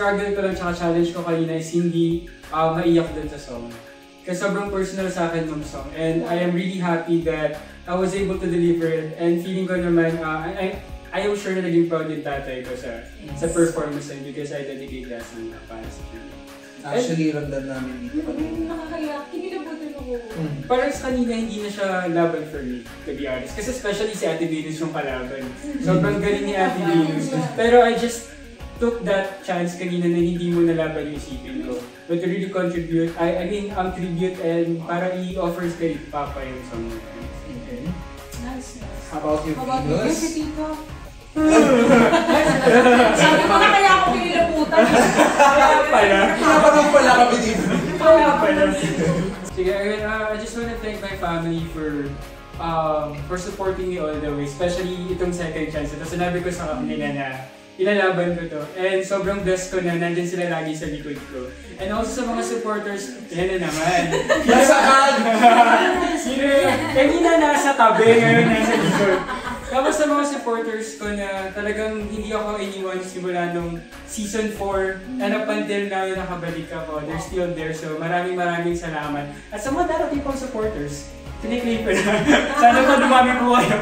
struggle ko lang tsaka challenge ko kanina is hindi maiyak dun sa song. Kasi sobrang personal sa akin ng song. And I am really happy that I was able to deliver it. And feeling ko naman, I am sure na naging proud yung tatay ko sa performance na because I dedicate that song para sa kanya. Actually, ramdam namin dito kanina. Nakakayak, kinilabutan ako. Parang sa kanina, hindi na siya laban for me, to be honest. Kasi especially si Ate Venus yung kalaban. Sobrang galing ni Ate Venus. Pero I just took that chance kanina na hindi mo nalaban yung isipin ko. But to really contribute, I mean, tribute and para i-offer kay Papa yung song. Okay. Nice. How about you, Venus? Venus? Yes, tito. Sabi ko na kaya ako kinilabutan. Kaya pala. Pinapanong pala kami dito. Kaya pala. Sige, I just want to thank my family for supporting me all the way. Especially itong second chance. Ito sinabi ko sa kanila na ilalaban ko to. And sobrang blessed ko na nandyan sila lagi sa likod ko. And also sa mga supporters, yan na naman. Nasaan? Kanina nasa tabi, ngayon nasa likod. Tapos sa mga supporters ko na talagang hindi ako iniwan simula nung season 4 and up until now nakabalik ako, they're still there. So maraming salamat. At sa mga darating pang supporters, tiniklip ko na. Sana pa dumami po kayo.